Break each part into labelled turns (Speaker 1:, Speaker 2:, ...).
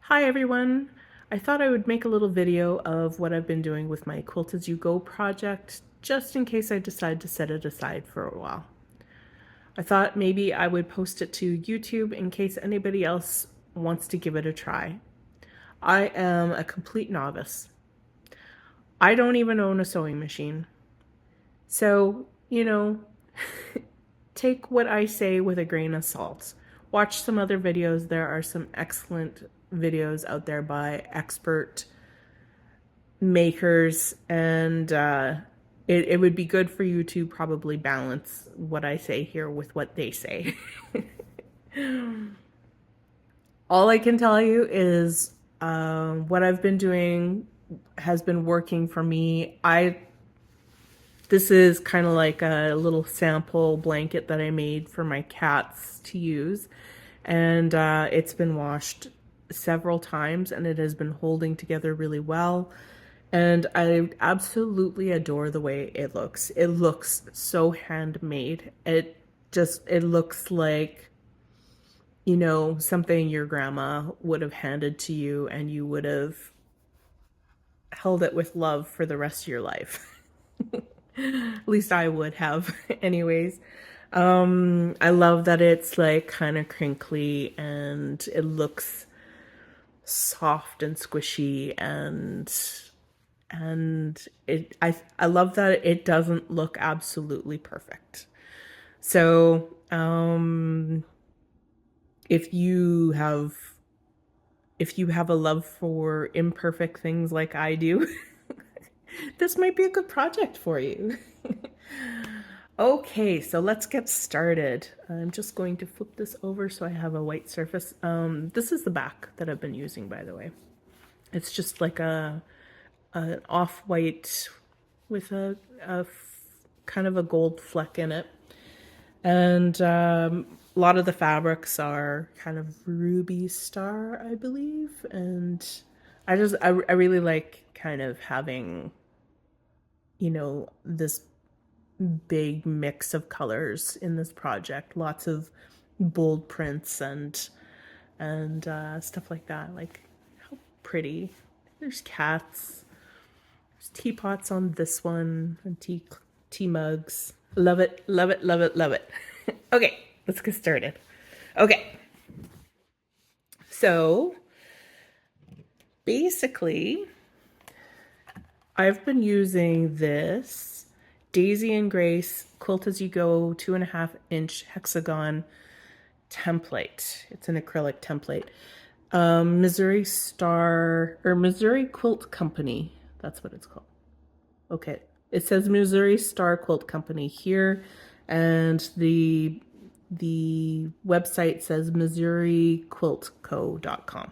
Speaker 1: Hi everyone! I thought I would make a little video of what I've been doing with my Quilt As You Go project, just in case I decide to set it aside for a while. I thought maybe I would post it to YouTube in case anybody else wants to give it a try. I am a complete novice. I don't even own a sewing machine. So, take what I say with a grain of salt. Watch some other videos. There are some excellent videos out there by expert makers, and it would be good for you to probably balance what I say here with what they say. All I can tell you is what I've been doing has been working for me. This is kind of like a little sample blanket that I made for my cats to use, and it's been washed several times and it has been holding together really well. And I absolutely adore the way it looks. It looks so handmade. It looks like, something your grandma would have handed to you and you would have held it with love for the rest of your life. At least I would have. Anyways, I love that it's like kind of crinkly and it looks soft and squishy, and I love that it doesn't look absolutely perfect. So, if you have a love for imperfect things like I do, this might be a good project for you. Okay, so let's get started. I'm just going to flip this over so I have a white surface. This is the back that I've been using, by the way. It's just like an off-white with a kind of a gold fleck in it. And a lot of the fabrics are kind of ruby star, I believe. And I really like kind of having, this big mix of colors in this project. Lots of bold prints and stuff like that. Like, how pretty. There's cats. There's teapots on this one and tea mugs. Love it, love it, love it, love it. Okay, let's get started. Okay. So basically, I've been using this Daisy and Grace Quilt As You Go 2.5-inch hexagon template. It's an acrylic template. Missouri Quilt Company. That's what it's called. Okay. It says Missouri Star Quilt Company here, and the website says MissouriQuiltCo.com.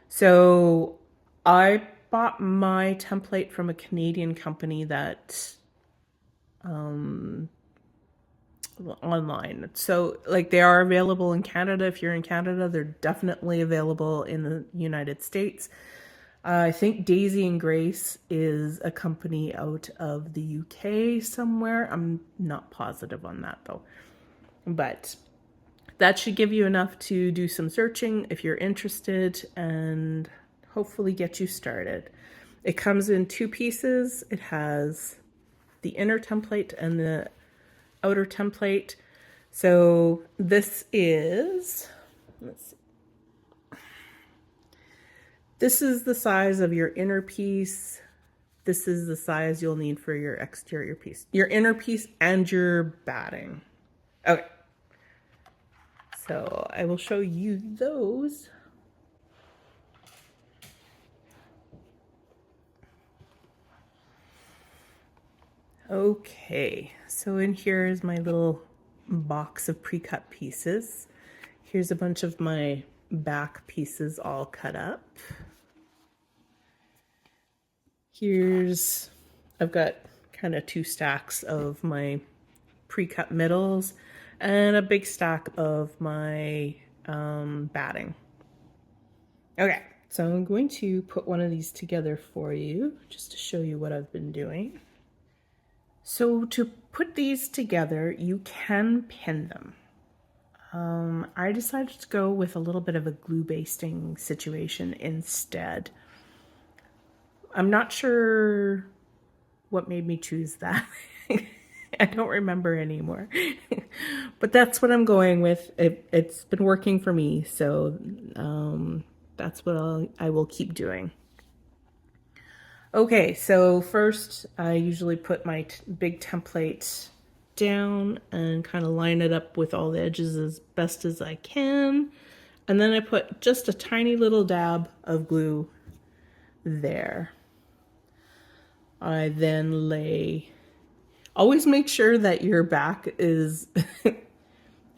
Speaker 1: So I bought my template from a Canadian company that online. So like they are available in Canada. If you're in Canada, they're definitely available in the United States. I think Daisy and Grace is a company out of the UK somewhere. I'm not positive on that though. But that should give you enough to do some searching if you're interested and hopefully get you started. It comes in 2 pieces. It has the inner template and the outer template. So this is, let's see. This is the size of your inner piece. This is the size you'll need for your exterior piece, your inner piece and your batting. Okay. So I will show you those. Okay, so in here is my little box of pre-cut pieces. Here's a bunch of my back pieces all cut up. I've got kind of 2 stacks of my pre-cut middles and a big stack of my batting. Okay, so I'm going to put one of these together for you just to show you what I've been doing. So to put these together, you can pin them. I decided to go with a little bit of a glue basting situation instead. I'm not sure what made me choose that. I don't remember anymore. But that's what I'm going with. It's been working for me, so that's what I will keep doing. Okay, so first I usually put my big template down and kind of line it up with all the edges as best as I can. And then I put just a tiny little dab of glue there. I then always make sure that your back is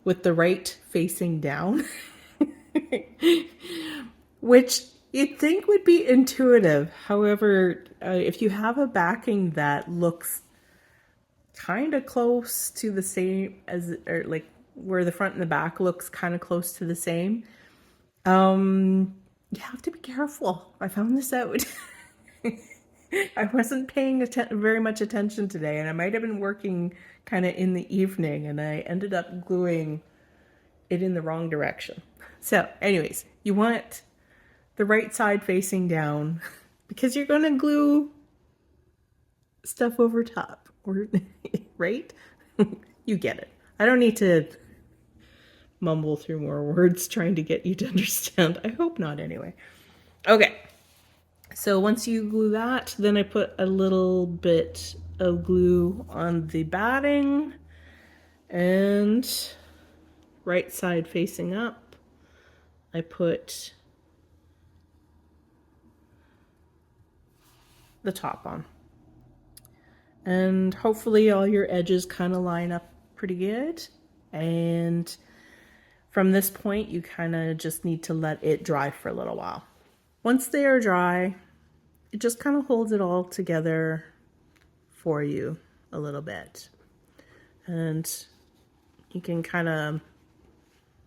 Speaker 1: with the right facing down, which you'd think would be intuitive. However, if you have a backing that looks kind of close to the same as, or like where the front and the back looks kind of close to the same, you have to be careful. I found this out. I wasn't paying very much attention today, and I might have been working kind of in the evening, and I ended up gluing it in the wrong direction. So anyways, you want the right side facing down because you're going to glue stuff over top, or right? You get it. I don't need to mumble through more words trying to get you to understand. I hope not anyway. Okay. So once you glue that, then I put a little bit of glue on the batting and right side facing up. I put the top on. And hopefully all your edges kind of line up pretty good. And from this point, you kind of just need to let it dry for a little while. Once they are dry, it just kind of holds it all together for you a little bit. And you can kind of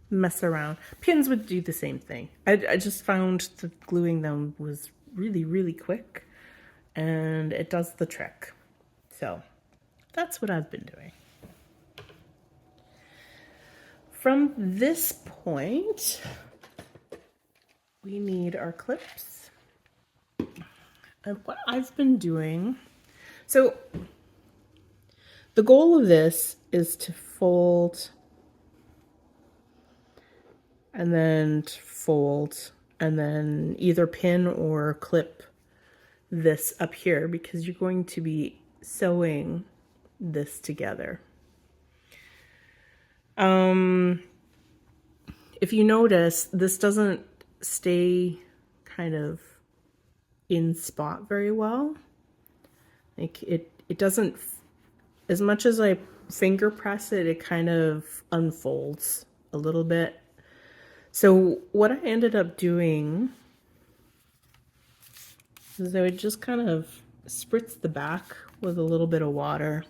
Speaker 1: mess around. Pins would do the same thing. I just found that gluing them was really, really quick, and it does the trick. So that's what I've been doing. From this point, we need our clips. And what I've been doing, so the goal of this is to fold and then fold and then either pin or clip this up here because you're going to be sewing this together. If you notice, this doesn't stay kind of in spot very well. Like it doesn't, as much as I finger press it, it kind of unfolds a little bit. So what I ended up doing is I would just kind of spritz the back with a little bit of water.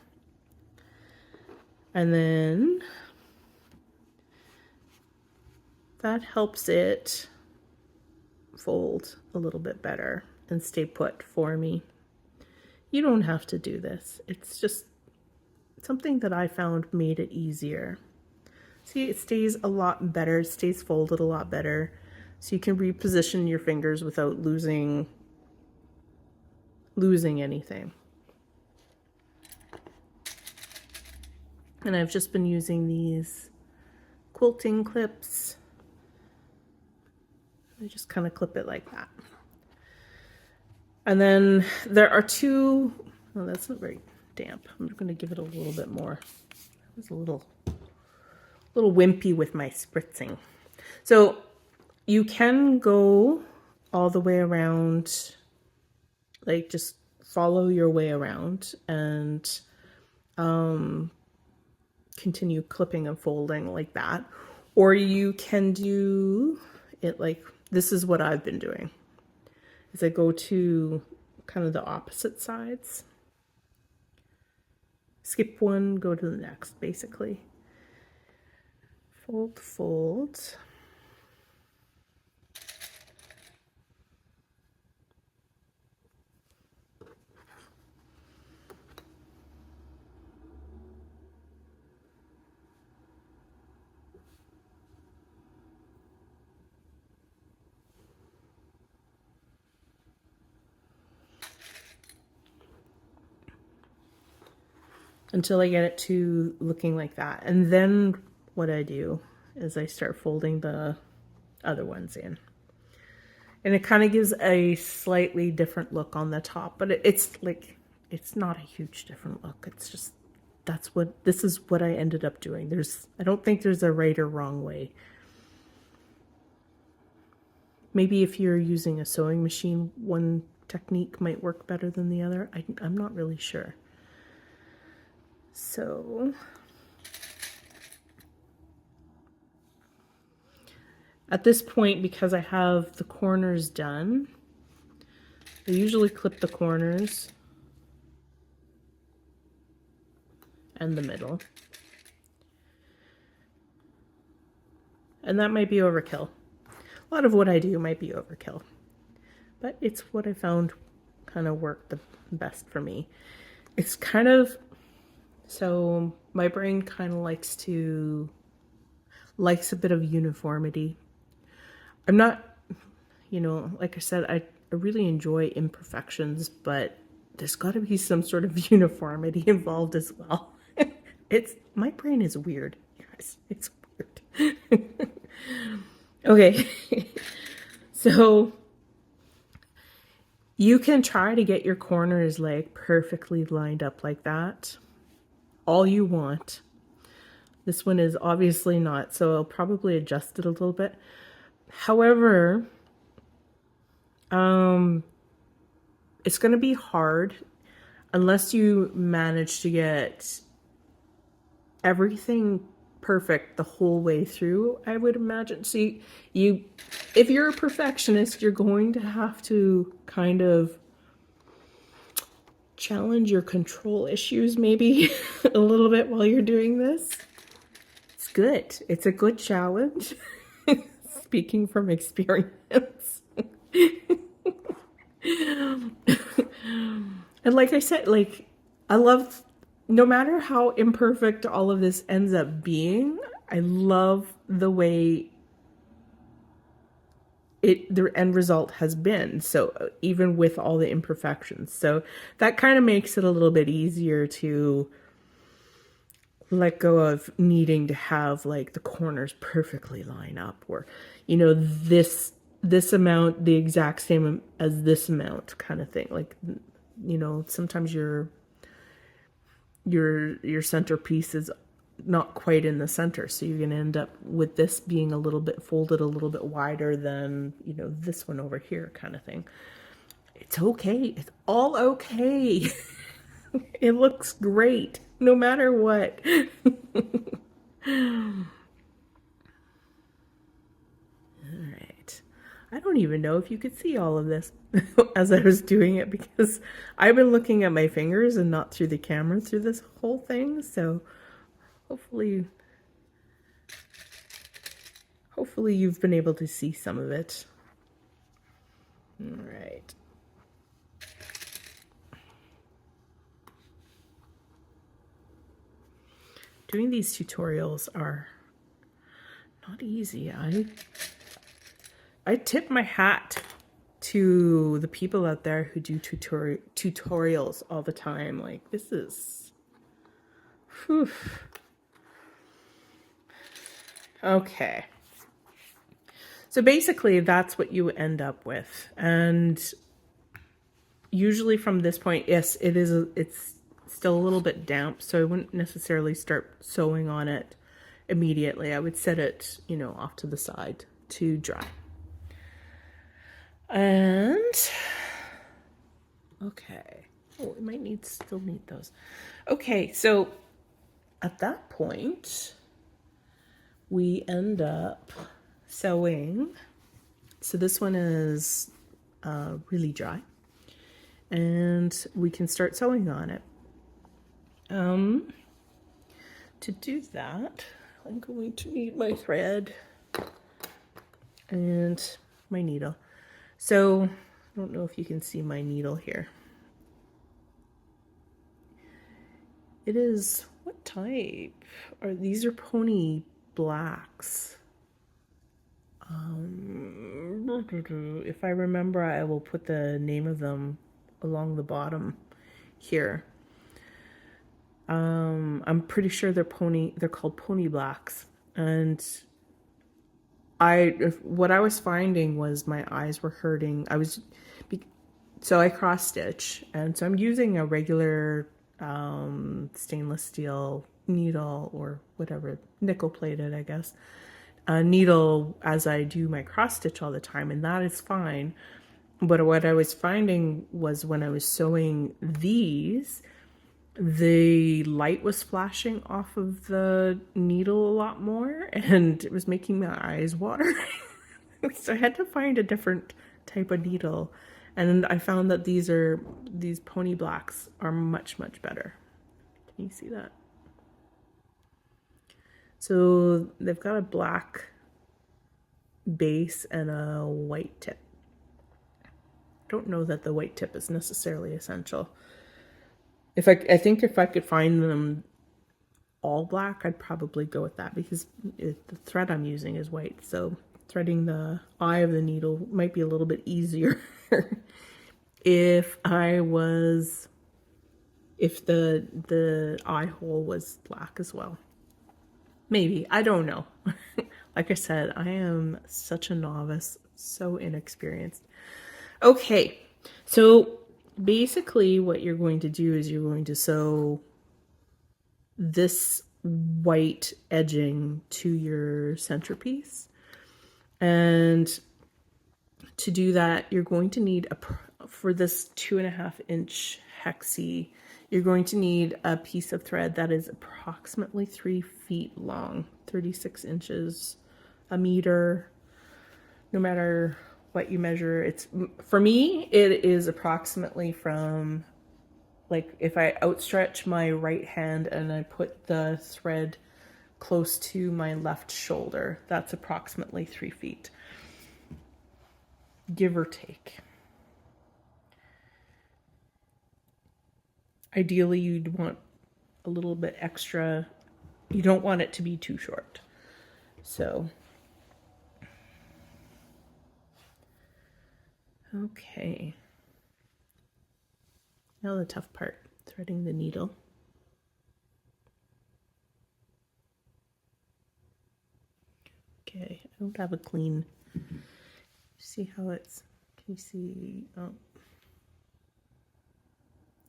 Speaker 1: And then that helps it fold a little bit better and stay put for me. You don't have to do this. It's just something that I found made it easier. See, it stays a lot better. It stays folded a lot better. So you can reposition your fingers without losing anything. And I've just been using these quilting clips. I just kind of clip it like that. And then there are two, oh, that's not very damp. I'm going to give it a little bit more. I was a little wimpy with my spritzing. So you can go all the way around, like just follow your way around and continue clipping and folding like that. Or you can do it like, this is what I've been doing, is I go to kind of the opposite sides. Skip one, go to the next, basically. Fold, fold. until I get it to looking like that. And then what I do is I start folding the other ones in. And it kind of gives a slightly different look on the top, but it's like, it's not a huge different look. It's just, this is what I ended up doing. I don't think there's a right or wrong way. Maybe if you're using a sewing machine, one technique might work better than the other. I'm not really sure. So at this point, because I have the corners done, I usually clip the corners and the middle. And that might be overkill. A lot of what I do might be overkill, but it's what I found kind of worked the best for me. It's kind of, so my brain kind of likes a bit of uniformity. I'm not, like I said, I really enjoy imperfections, but there's got to be some sort of uniformity involved as well. My brain is weird, guys. It's weird. Okay, so you can try to get your corners like perfectly lined up like that all you want. This one is obviously not, so I'll probably adjust it a little bit. However, it's going to be hard unless you manage to get everything perfect the whole way through, I would imagine. See, if you're a perfectionist, you're going to have to kind of challenge your control issues maybe a little bit while you're doing this. It's good. It's a good challenge. Speaking from experience. And like I said, like, I love, no matter how imperfect all of this ends up being, I love the way the end result has been. So even with all the imperfections, so that kind of makes it a little bit easier to let go of needing to have like the corners perfectly line up, or this amount the exact same as this amount kind of thing. Like, sometimes your centerpiece is not quite in the center, so you're going to end up with this being a little bit folded a little bit wider than this one over here kind of thing. It's okay. It's all okay. It looks great no matter what. All right. I don't even know if you could see all of this as I was doing it, because I've been looking at my fingers and not through the camera through this whole thing. So hopefully you've been able to see some of it. All right. Doing these tutorials are not easy. I tip my hat to the people out there who do tutorials all the time. Like, this is, whew. Okay. So basically that's what you end up with. And usually from this point, yes, it's still a little bit damp, so I wouldn't necessarily start sewing on it immediately. I would set it, off to the side to dry. And okay, oh, we might still need those. Okay, so at that point we end up sewing. So this one is really dry, and we can start sewing on it. To do that, I'm going to need my thread and my needle. So I don't know if you can see my needle here. It is, what type? These are pony blacks. If I remember, I will put the name of them along the bottom here. I'm pretty sure they're called pony blacks. And what I was finding was my eyes were hurting. So I cross stitch, and so I'm using a regular stainless steel needle, or whatever, nickel plated, I guess, needle, as I do my cross stitch all the time, and that is fine. But what I was finding was when I was sewing these, the light was flashing off of the needle a lot more, and it was making my eyes water. So I had to find a different type of needle, and I found that these pony blacks are much better. Can you see that? So they've got a black base and a white tip. I don't know that the white tip is necessarily essential. I think if I could find them all black, I'd probably go with that, because the thread I'm using is white, so threading the eye of the needle might be a little bit easier if the eye hole was black as well. Maybe, I don't know. Like I said, I am such a novice, so inexperienced. Okay, so basically what you're going to do is you're going to sew this white edging to your centerpiece. And to do that, you're going to need for this 2.5 inch hexie, you're going to need a piece of thread that is approximately 3 feet long, 36 inches, a meter, no matter what you measure. For me, it is approximately from, like, if I outstretch my right hand and I put the thread close to my left shoulder, that's approximately 3 feet, give or take. Ideally, you'd want a little bit extra. You don't want it to be too short. So, okay. Now the tough part, threading the needle. Okay, I don't have a clean. See how it's, can you see? Oh.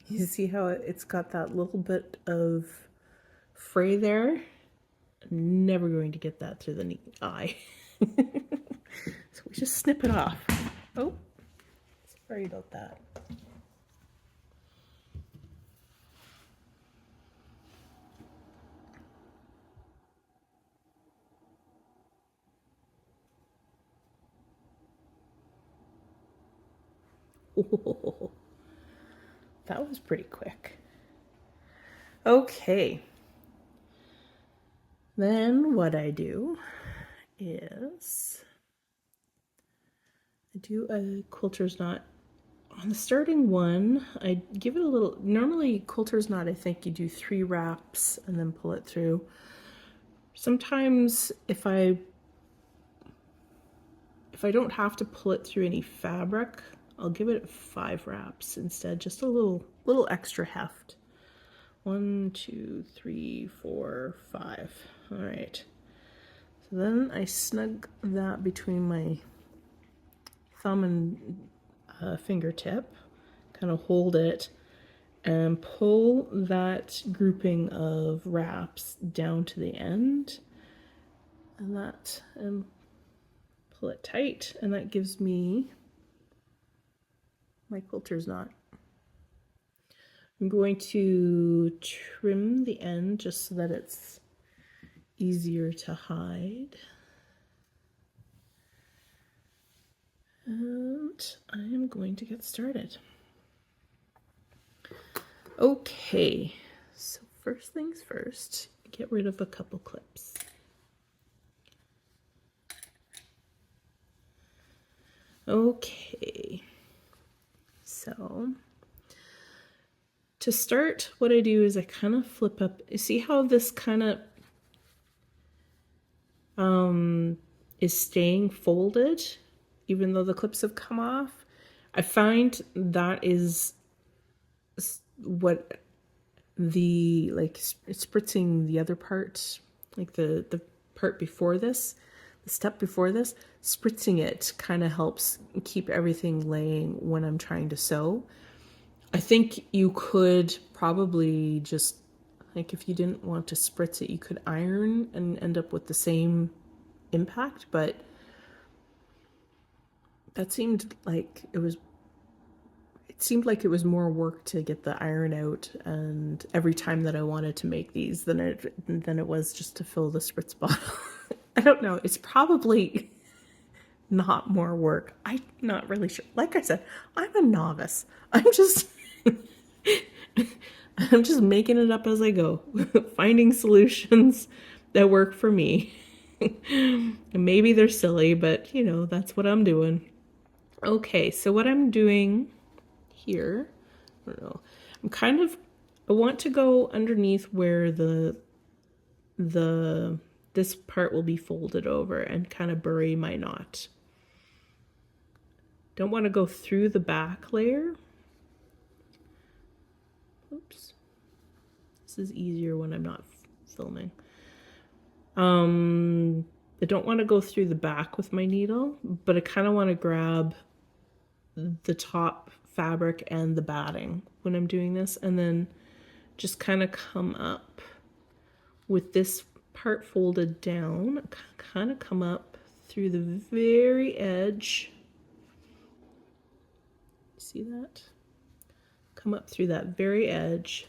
Speaker 1: You see how it's got that little bit of fray there? I'm never going to get that through the eye. So we just snip it off. Oh, sorry about that. Oh, that was pretty quick. Okay. Then what I do is I do a quilter's knot. On the starting one, I give it a little, normally quilter's knot, I think you do 3 wraps and then pull it through. Sometimes if I don't have to pull it through any fabric, I'll give it 5 wraps instead, just a little extra heft. 1, 2, 3, 4, 5. All right. So then I snug that between my thumb and fingertip, kind of hold it, and pull that grouping of wraps down to the end, and pull it tight, and that gives me my quilter's knot. I'm going to trim the end just so that it's easier to hide. And I am going to get started. Okay, so first things first, get rid of a couple clips. Okay, so to start, what I do is I kind of flip up. You see how this kind of is staying folded even though the clips have come off? I find that is what the, like, spritzing the other part, like the part before this, the step before this, spritzing it kind of helps keep everything laying when I'm trying to sew. I think you could probably just, like, if you didn't want to spritz it, you could iron and end up with the same impact, but that seemed like it was more work to get the iron out, and every time that I wanted to make these than it was just to fill the spritz bottle. I don't know. It's probably not more work. I'm not really sure. Like I said, I'm a novice. I'm just making it up as I go, finding solutions that work for me. And maybe they're silly, but you know, that's what I'm doing. Okay, so what I'm doing here, I don't know, I want to go underneath where this part will be folded over and kind of bury my knot. Don't want to go through the back layer. Oops. This is easier when I'm not filming. I don't want to go through the back with my needle, but I kind of want to grab the top fabric and the batting when I'm doing this, and then just kind of come up with this part folded down, kind of come up through the very edge. See that? Come up through that very edge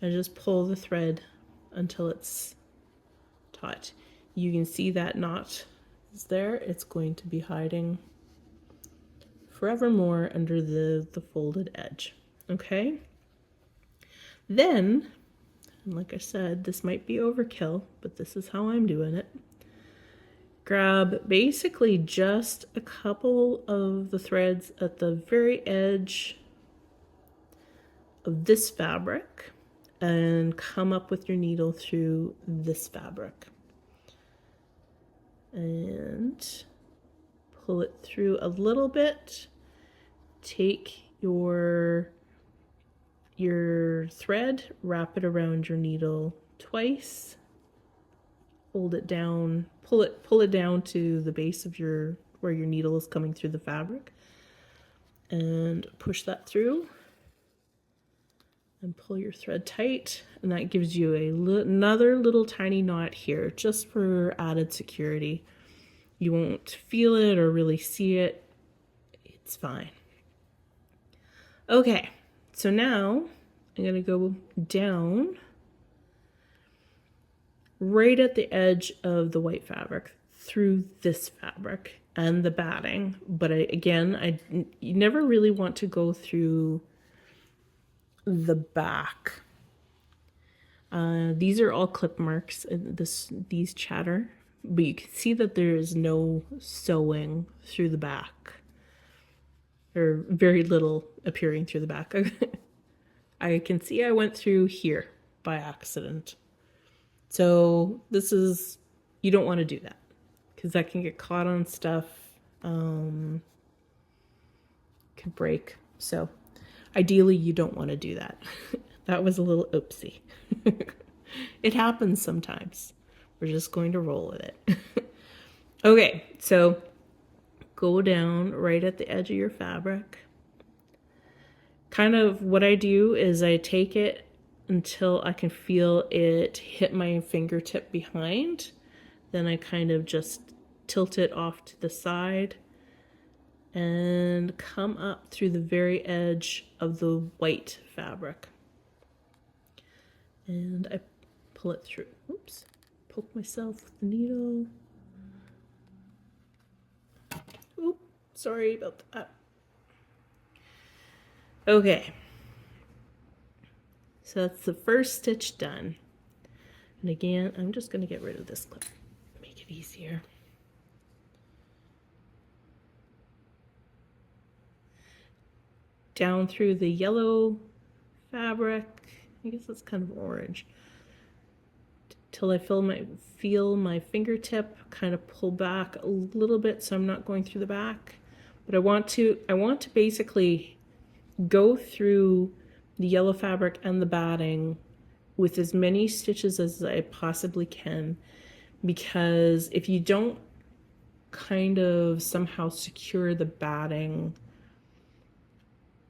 Speaker 1: and just pull the thread until it's taut. You can see that knot is there. It's going to be hiding forevermore under the folded edge. Okay? Then, and like I said, this might be overkill, but this is how I'm doing it. Grab basically just a couple of the threads at the very edge of this fabric and come up with your needle through this fabric. And pull it through a little bit. Take your thread, wrap it around your needle twice, hold it down, pull it down to the base of where your needle is coming through the fabric, and push that through and pull your thread tight, and that gives you another little tiny knot here just for added security. You won't feel it or really see it. It's fine. Okay, so now I'm going to go down right at the edge of the white fabric through this fabric and the batting. But you never really want to go through the back. These are all clip marks, these chatter, but you can see that there is no sewing through the back, or very little appearing through the back. I can see I went through here by accident. So you don't want to do that, because that can get caught on stuff, could break. So ideally you don't want to do that. That was a little oopsie. It happens sometimes. We're just going to roll with it. Okay, so go down right at the edge of your fabric. Kind of what I do is I take it until I can feel it hit my fingertip behind. Then I kind of just tilt it off to the side and come up through the very edge of the white fabric. And I pull it through. Oops, poke myself with the needle. Oop, sorry about that. Okay, so that's the first stitch done. And again, I'm just going to get rid of this clip, make it easier. Down through the yellow fabric, I guess it's kind of orange, till I feel my fingertip kind of pull back a little bit, so I'm not going through the back. But I want to basically go through the yellow fabric and the batting with as many stitches as I possibly can, because if you don't kind of somehow secure the batting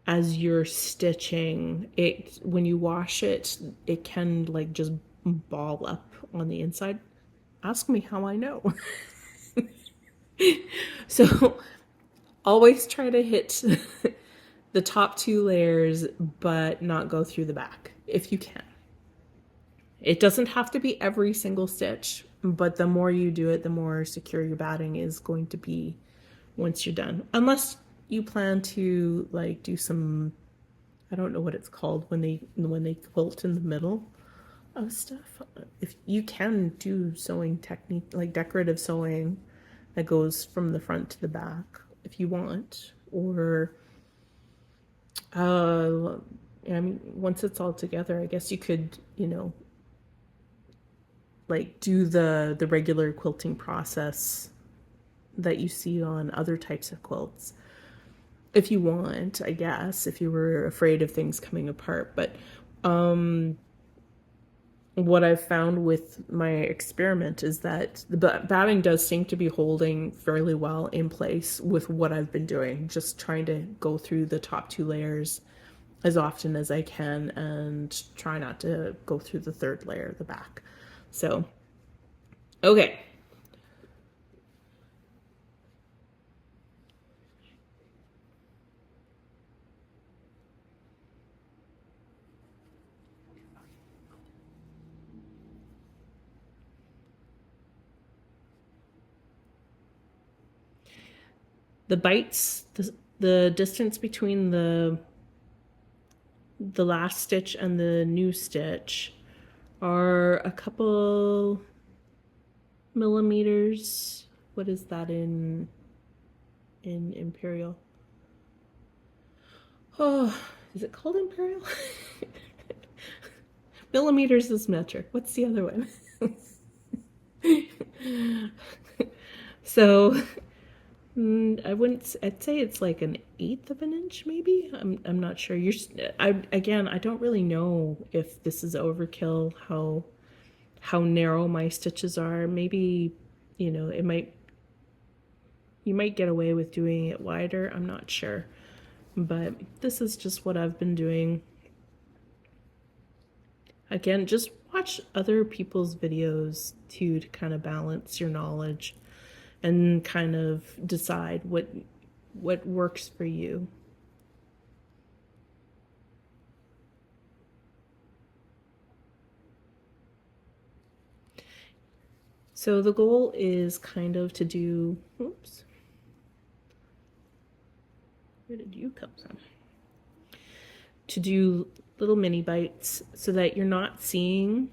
Speaker 1: as you're stitching, it, when you wash it, it can like just ball up on the inside. Ask me how I know. So always try to hit the top 2 layers, but not go through the back if you can. It doesn't have to be every single stitch, but the more you do it, the more secure your batting is going to be once you're done. Unless you plan to like do some, I don't know what it's called when they quilt in the middle of stuff. If you can do sewing technique, like decorative sewing that goes from the front to the back if you want, or I mean, once it's all together, I guess you could, you know, like do the regular quilting process that you see on other types of quilts if you want, I guess, if you were afraid of things coming apart. But what I've found with my experiment is that the batting does seem to be holding fairly well in place with what I've been doing, just trying to go through the top 2 layers as often as I can and try not to go through the 3rd layer, the back. So, okay. The bites, the distance between the last stitch and the new stitch are a couple millimeters. What is that in imperial? Oh, is it called imperial? Millimeters is metric. What's the other one? So I'd say it's like an 1/8 of an inch, maybe. I'm not sure. Again, I don't really know if this is overkill, how narrow my stitches are. Maybe, you know, you might get away with doing it wider. I'm not sure. But this is just what I've been doing. Again, just watch other people's videos too, to kind of balance your knowledge and kind of decide what works for you. So the goal is kind of to do, oops, where did you come from? To do little mini bites so that you're not seeing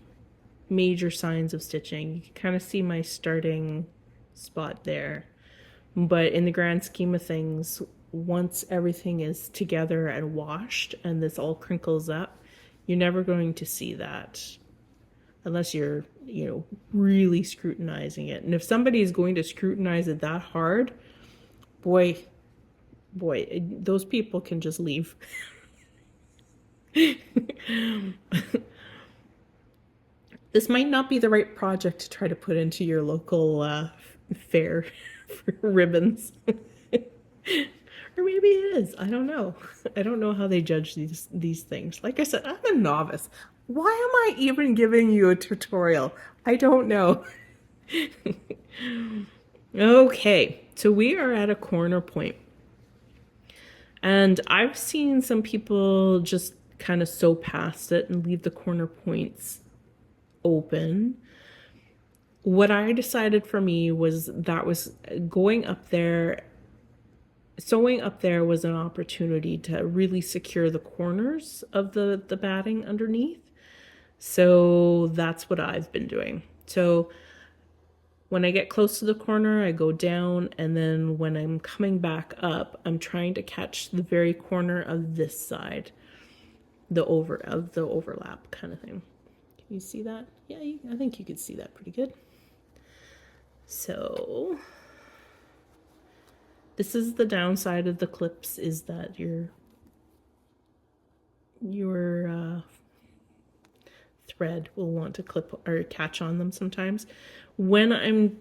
Speaker 1: major signs of stitching. You can kind of see my starting spot there. But in the grand scheme of things, once everything is together and washed and this all crinkles up, you're never going to see that unless you're, you know, really scrutinizing it. And if somebody is going to scrutinize it that hard, boy, those people can just leave. This might not be the right project to try to put into your local fair for ribbons. Or maybe it is. I don't know. I don't know how they judge these things. Like I said, I'm a novice. Why am I even giving you a tutorial? I don't know. Okay, so we are at a corner point. And I've seen some people just kind of sew past it and leave the corner points open. What I decided for me was that was going up there, sewing up there was an opportunity to really secure the corners of the batting underneath. So that's what I've been doing. So when I get close to the corner, I go down, and then when I'm coming back up, I'm trying to catch the very corner of this side, the overlap kind of thing. Can you see that? Yeah, I think you could see that pretty good. So this is the downside of the clips, is that your thread will want to clip or catch on them sometimes. When I'm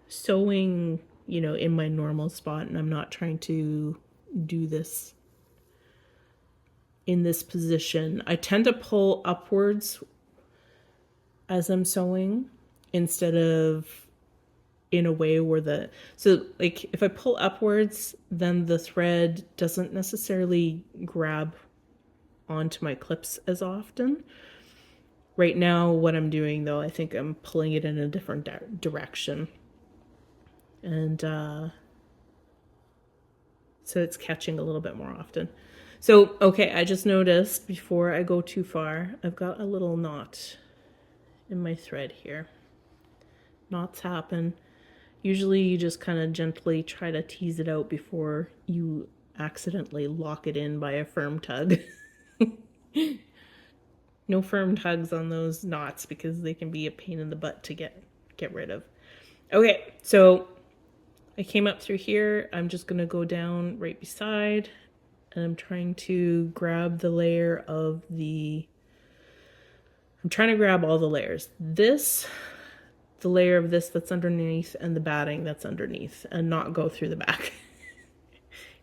Speaker 1: sewing, you know, in my normal spot and I'm not trying to do this in this position, I tend to pull upwards as I'm sewing instead of in a way where so like if I pull upwards, then the thread doesn't necessarily grab onto my clips as often. Right now, what I'm doing though, I think I'm pulling it in a different direction. And so it's catching a little bit more often. So, okay, I just noticed before I go too far, I've got a little knot in my thread here. Knots happen. Usually you just kind of gently try to tease it out before you accidentally lock it in by a firm tug. No firm tugs on those knots because they can be a pain in the butt to get rid of. Okay, so I came up through here. I'm just going to go down right beside, and I'm trying to grab the layer of I'm trying to grab all the layers. The layer of this that's underneath, and the batting that's underneath, and not go through the back.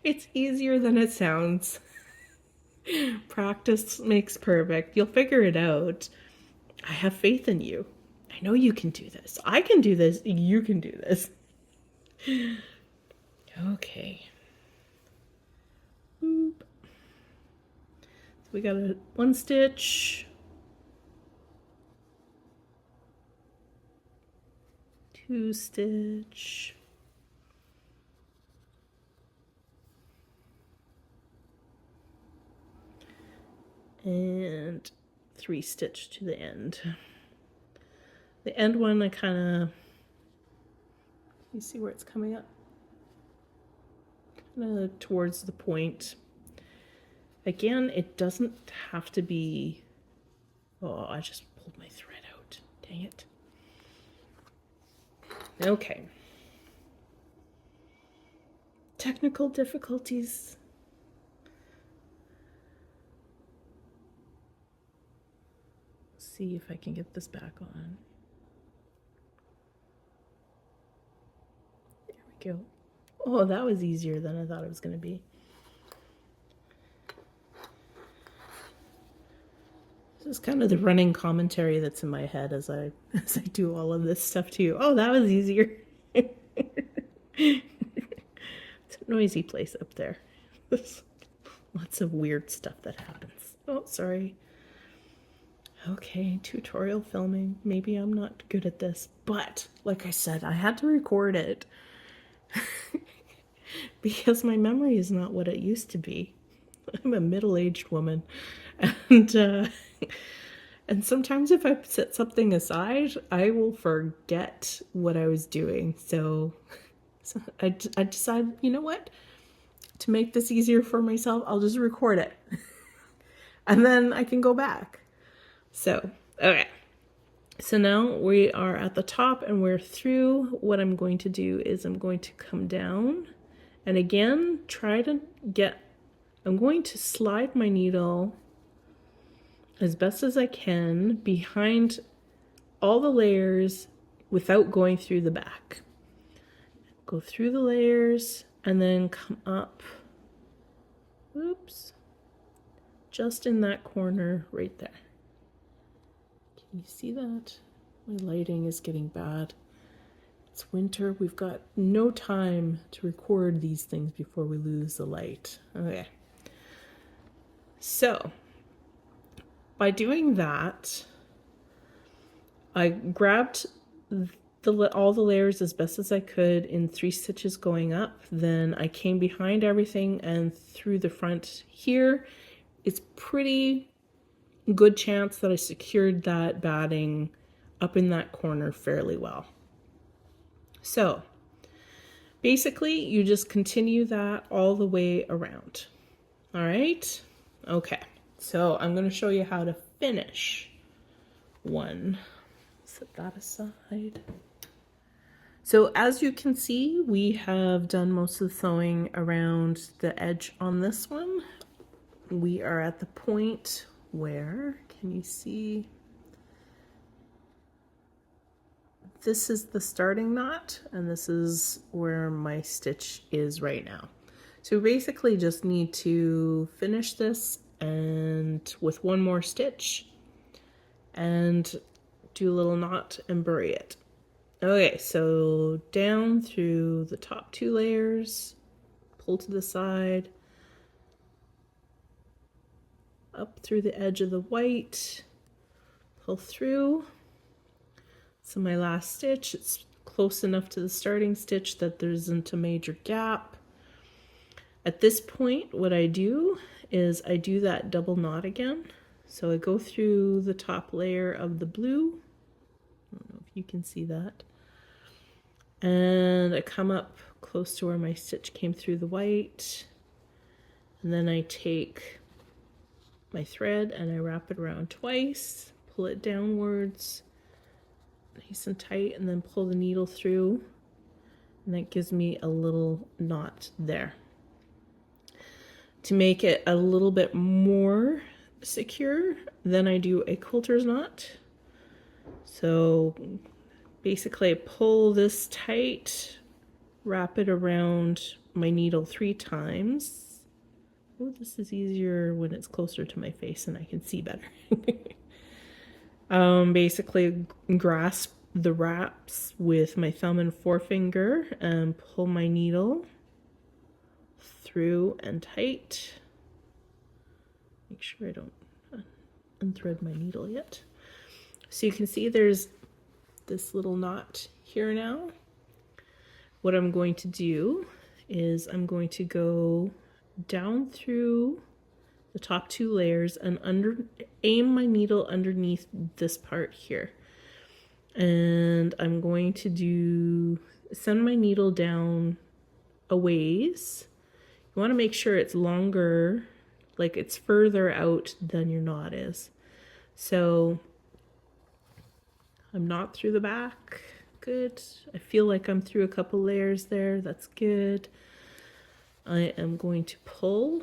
Speaker 1: It's easier than it sounds. Practice makes perfect. You'll figure it out. I have faith in you. I know you can do this. I can do this. You can do this. Okay. Boop. So we got a 1 stitch. 2 stitch. And 3 stitch to the end. The end one, I kind of, you see where it's coming up? Kind of towards the point. Again, it doesn't have to be, oh, I just pulled my thread out. Dang it. Okay. Technical difficulties. See if I can get this back on. There we go. Oh, that was easier than I thought it was going to be. This is kind of the running commentary that's in my head as I do all of this stuff too. Oh, that was easier. It's a noisy place up there. There's lots of weird stuff that happens. Oh, sorry. Okay, tutorial filming. Maybe I'm not good at this, but like I said, I had to record it because my memory is not what it used to be. I'm a middle-aged woman, and sometimes if I set something aside, I will forget what I was doing. So I decided, you know what? To make this easier for myself, I'll just record it, and then I can go back. So, okay. So now we are at the top and we're through. What I'm going to do is I'm going to come down and again, I'm going to slide my needle as best as I can behind all the layers without going through the back. Go through the layers and then come up, oops, just in that corner right there. You see that? My lighting is getting bad. It's winter. We've got no time to record these things before we lose the light. Okay. So, by doing that, I grabbed all the layers as best as I could in 3 stitches going up. Then I came behind everything and through the front here. It's pretty good chance that I secured that batting up in that corner fairly well. So basically you just continue that all the way around. All right. Okay. So I'm going to show you how to finish one. Set that aside. So as you can see, we have done most of the sewing around the edge on this one. we are at the point where, can you see? This is the starting knot, and this is where my stitch is right now. So we basically just need to finish this and with one more stitch and do a little knot and bury it. Okay, so down through the top 2 layers, pull to the side, up through the edge of the white, pull through. So my last stitch, it's close enough to the starting stitch that there isn't a major gap. At this point, what I do is I do that double knot again. So I go through the top layer of the blue. I don't know if you can see that. And I come up close to where my stitch came through the white. And then I take my thread and I wrap it around twice, pull it downwards, nice and tight, and then pull the needle through. And that gives me a little knot there. To make it a little bit more secure, then I do a quilter's knot. So basically I pull this tight, wrap it around my needle 3 times. Oh, this is easier when it's closer to my face and I can see better. Basically grasp the wraps with my thumb and forefinger and pull my needle through and tight. Make sure I don't unthread my needle yet. So you can see there's this little knot here now. What I'm going to do is I'm going to go down through the top 2 layers and aim my needle underneath this part here. And I'm going to send my needle down a ways. You want to make sure it's longer, like it's further out than your knot is. So I'm not through the back. Good. I feel like I'm through a couple layers there. That's good. I am going to pull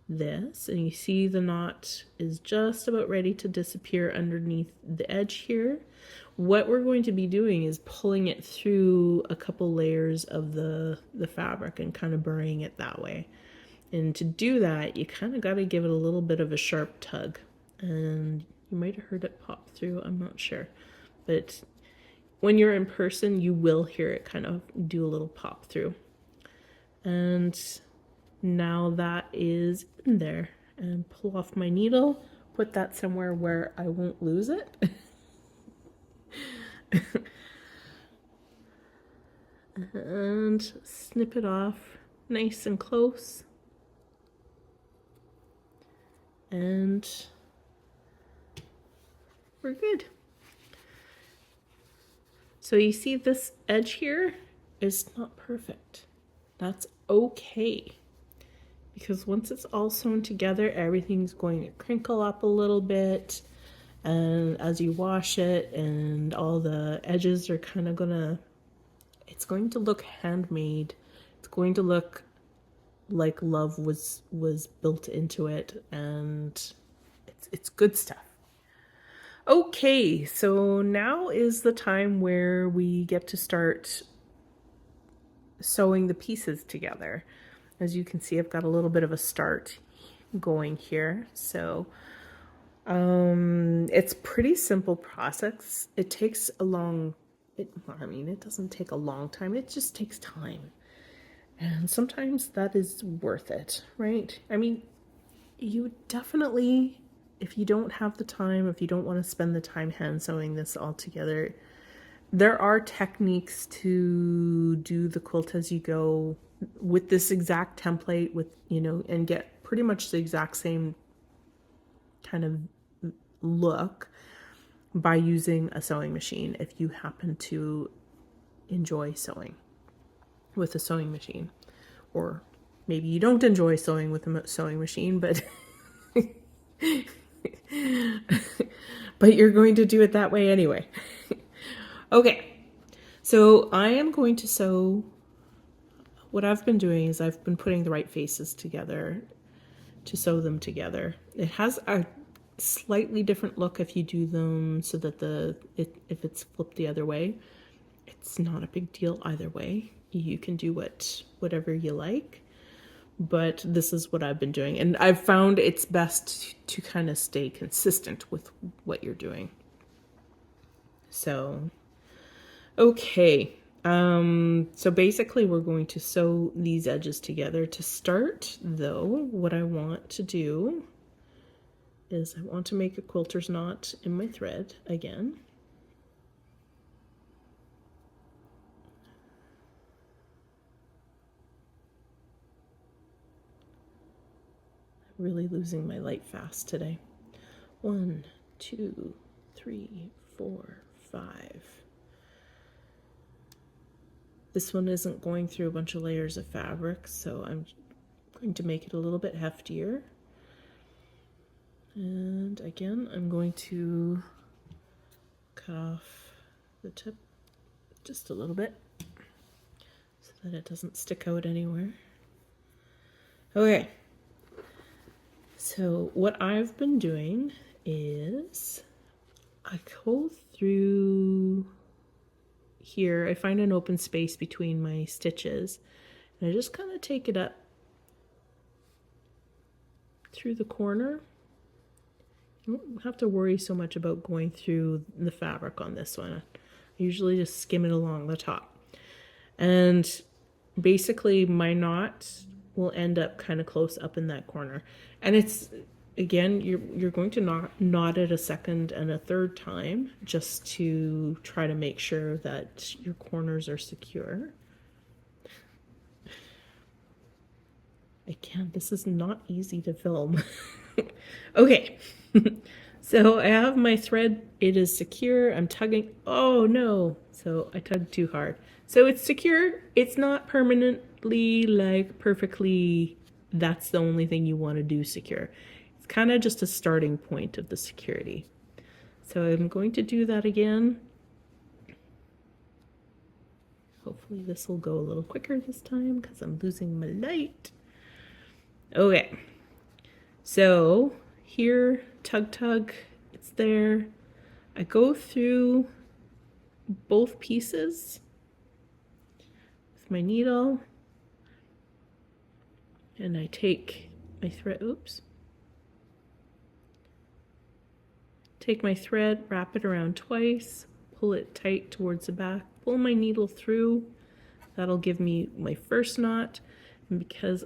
Speaker 1: this, and you see the knot is just about ready to disappear underneath the edge here. What we're going to be doing is pulling it through a couple layers of the fabric and kind of burying it that way. And to do that, you kind of got to give it a little bit of a sharp tug. And you might have heard it pop through, I'm not sure. But when you're in person, you will hear it kind of do a little pop through. And now that is in there. And pull off my needle, put that somewhere where I won't lose it. And snip it off nice and close. And we're good. So you see this edge here is not perfect. That's okay. Because once it's all sewn together, everything's going to crinkle up a little bit. And as you wash it, and all the edges are kind of it's going to look handmade. It's going to look like love was built into it, and it's good stuff. Okay, so now is the time where we get to start sewing the pieces together. As you can see, I've got a little bit of a start going here. So it's pretty simple process. It takes it doesn't take a long time. It just takes time. And sometimes that is worth it, right? I mean, you definitely, if you don't have the time, if you don't want to spend the time hand sewing this all together, there are techniques to do the quilt as you go with this exact template and get pretty much the exact same kind of look by using a sewing machine if you happen to enjoy sewing with a sewing machine. Or maybe you don't enjoy sewing with a sewing machine, but but you're going to do it that way anyway. Okay, so I am going to sew what I've been doing is I've been putting the right faces together to sew them together. It has a slightly different look if you do them so that if it's flipped the other way. It's not a big deal either way. You can do whatever you like, but this is what I've been doing, and I've found it's best to kind of stay consistent with what you're doing. So, okay. So basically we're going to sew these edges together. To start, though, what I want to do is I want to make a quilter's knot in my thread again. I'm really losing my light fast today. 1, 2, 3, 4, 5. This one isn't going through a bunch of layers of fabric, so I'm going to make it a little bit heftier. And again, I'm going to cut off the tip just a little bit so that it doesn't stick out anywhere. Okay, so what I've been doing is I go through here, I find an open space between my stitches, and I just kind of take it up through the corner. You don't have to worry so much about going through the fabric on this one. I usually just skim it along the top. And basically my knot will end up kind of close up in that corner. And it's, again, you're going to knot it a second and a third time just to try to make sure that your corners are secure. Again, this is not easy to film. Okay, so I have my thread. It is secure. I'm tugging. Oh no, so I tugged too hard. So it's secure. It's not permanently, like perfectly, that's the only thing you want to do secure. It's kind of just a starting point of the security. So I'm going to do that again. Hopefully this will go a little quicker this time because I'm losing my light. Okay, so here, tug, it's there. I go through both pieces with my needle, and I take my thread, take my thread, wrap it around twice, pull it tight towards the back, pull my needle through. That'll give me my first knot. And because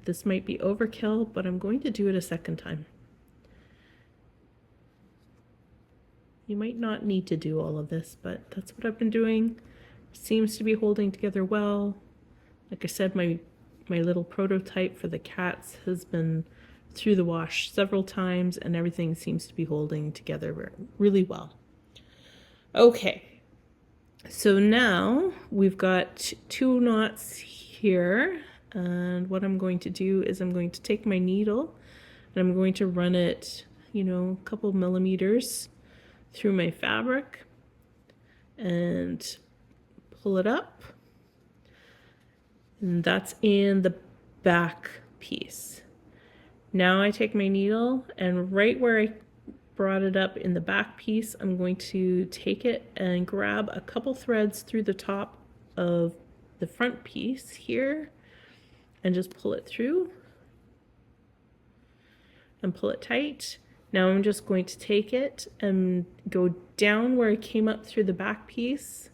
Speaker 1: this might be overkill, but I'm going to do it a second time. You might not need to do all of this, but that's what I've been doing. Seems to be holding together well. Like I said, my little prototype for the cats has been through the wash several times, and everything seems to be holding together really well. Okay, so now we've got 2 knots here. And what I'm going to do is I'm going to take my needle and I'm going to run it, a couple millimeters through my fabric and pull it up. And that's in the back piece. Now I take my needle and right where I brought it up in the back piece, I'm going to take it and grab a couple threads through the top of the front piece here and just pull it through and pull it tight. Now I'm just going to take it and go down where I came up through the back piece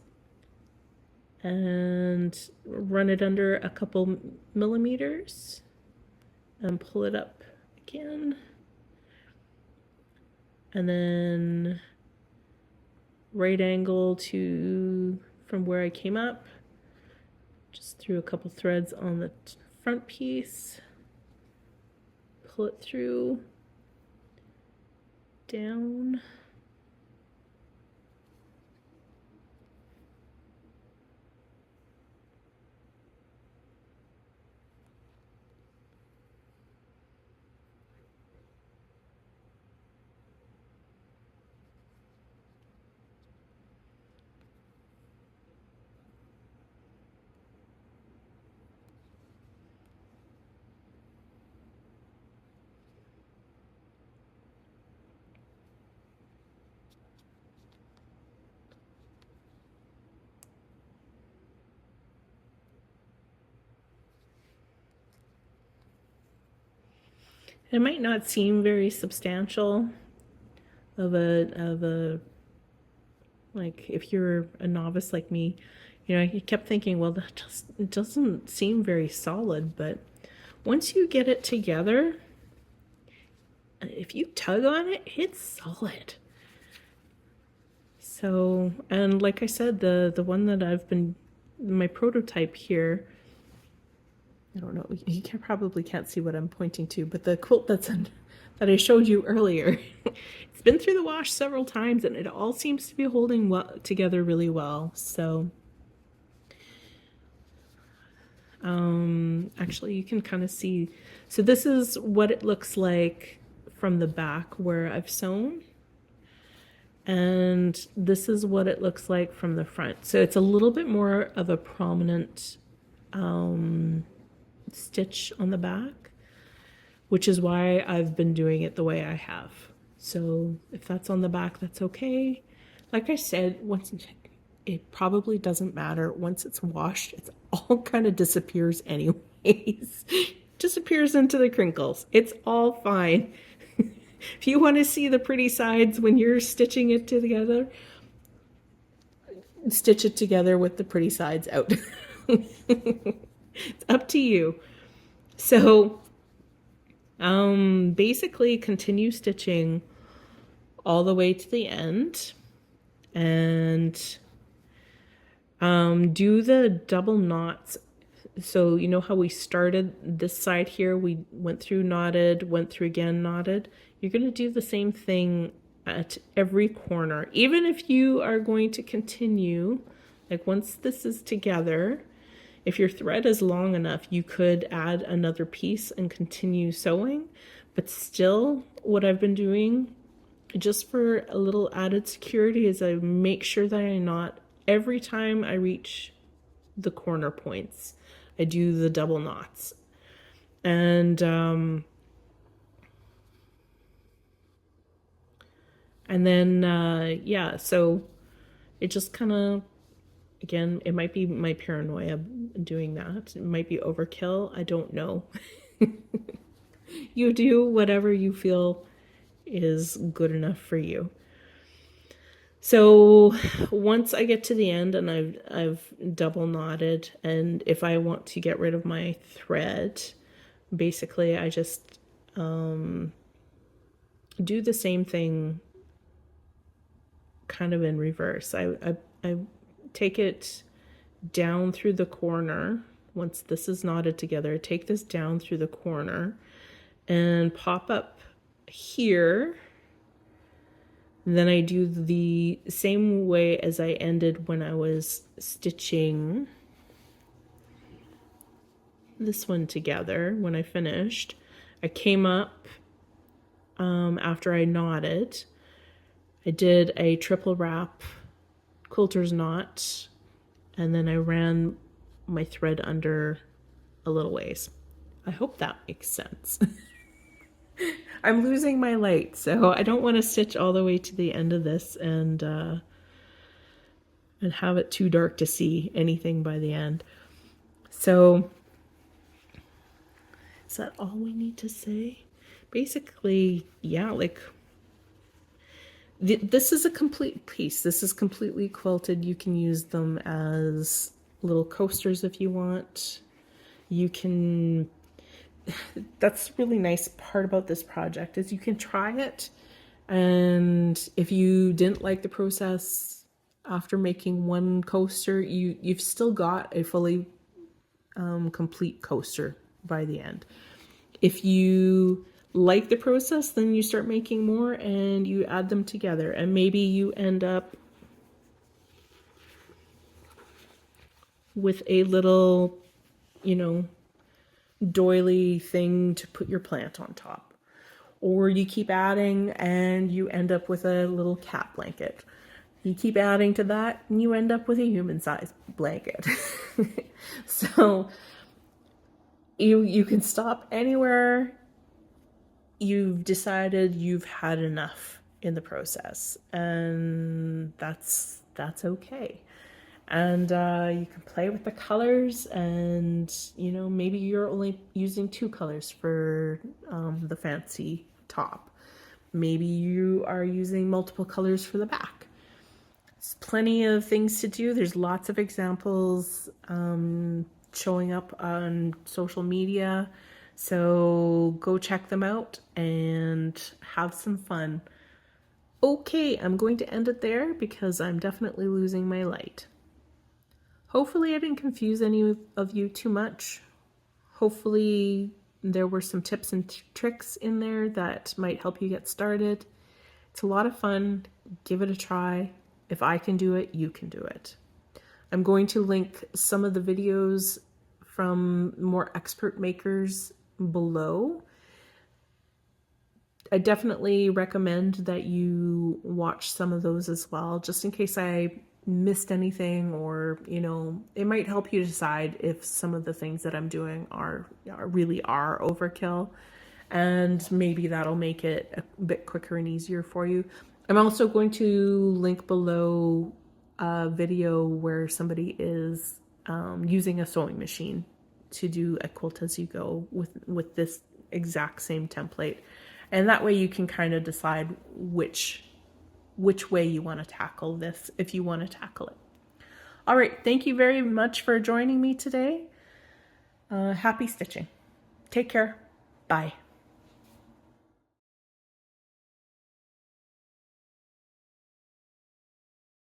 Speaker 1: and run it under a couple millimeters and pull it up again. And then right angle from where I came up, just threw a couple threads on the front piece, pull it through, down, It might not seem very substantial of a like if you're a novice like me, you know, you kept thinking, well, that just it doesn't seem very solid, but once you get it together, if you tug on it, it's solid. So, and like I said, the one that I've been, my prototype here, I don't know, you probably can't see what I'm pointing to, but the quilt that I showed you earlier, it's been through the wash several times and it all seems to be holding together really well. So, actually you can kind of see, so this is what it looks like from the back where I've sewn. And this is what it looks like from the front. So it's a little bit more of a prominent stitch on the back, which is why I've been doing it the way I have. So if that's on the back, that's okay. Like I said, once it probably doesn't matter. Once it's washed, it's all kind of disappears anyways. Disappears into the crinkles. It's all fine. If you want to see the pretty sides when you're stitching it together, stitch it together with the pretty sides out. It's up to you. So, basically continue stitching all the way to the end and do the double knots. So you know how we started this side here, we went through knotted, went through again knotted. You're going to do the same thing at every corner. Even if you are going to continue, like once this is together, if your thread is long enough, you could add another piece and continue sewing. But still, what I've been doing, just for a little added security, is I make sure that I knot every time I reach the corner points. I do the double knots. And then, yeah, so it just kind of, again, it might be my paranoia doing that. It might be overkill. I don't know. You do whatever you feel is good enough for you. So once I get to the end and I've double knotted, and if I want to get rid of my thread, basically I just do the same thing kind of in reverse. I take it down through the corner. Once this is knotted together, take this down through the corner and pop up here. And then I do the same way as I ended when I was stitching this one together. When I finished, I came up after I knotted. I did a triple wrap quilter's knot, and then I ran my thread under a little ways. I hope that makes sense. I'm losing my light, so I don't want to stitch all the way to the end of this and have it too dark to see anything by the end. So is that all we need to say? Basically, yeah, like this is a complete piece. This is completely quilted. You can use them as little coasters if you want. You can, that's really nice part about this project is you can try it, and if you didn't like the process after making one coaster, you've still got a fully complete coaster by the end. If you like the process, then you start making more and you add them together, and maybe you end up with a little, you know, doily thing to put your plant on top. Or you keep adding and you end up with a little cat blanket. You keep adding to that and you end up with a human-sized blanket. So you can stop anywhere you've decided you've had enough in the process, and that's okay. And you can play with the colors, and you know, maybe you're only using 2 colors for the fancy top. Maybe you are using multiple colors for the back. There's plenty of things to do. There's lots of examples showing up on social media. So go check them out and have some fun. Okay, I'm going to end it there because I'm definitely losing my light. Hopefully I didn't confuse any of you too much. Hopefully there were some tips and tricks in there that might help you get started. It's a lot of fun. Give it a try. If I can do it, you can do it. I'm going to link some of the videos from more expert makers below. I definitely recommend that you watch some of those as well, just in case I missed anything, or you know, it might help you decide if some of the things that I'm doing are really overkill, and maybe that'll make it a bit quicker and easier for you. I'm also going to link below a video where somebody is using a sewing machine to do a quilt as you go with this exact same template, and that way you can kind of decide which way you want to tackle this, if you want to tackle it. All right, thank you very much for joining me today. Happy stitching. Take care. Bye.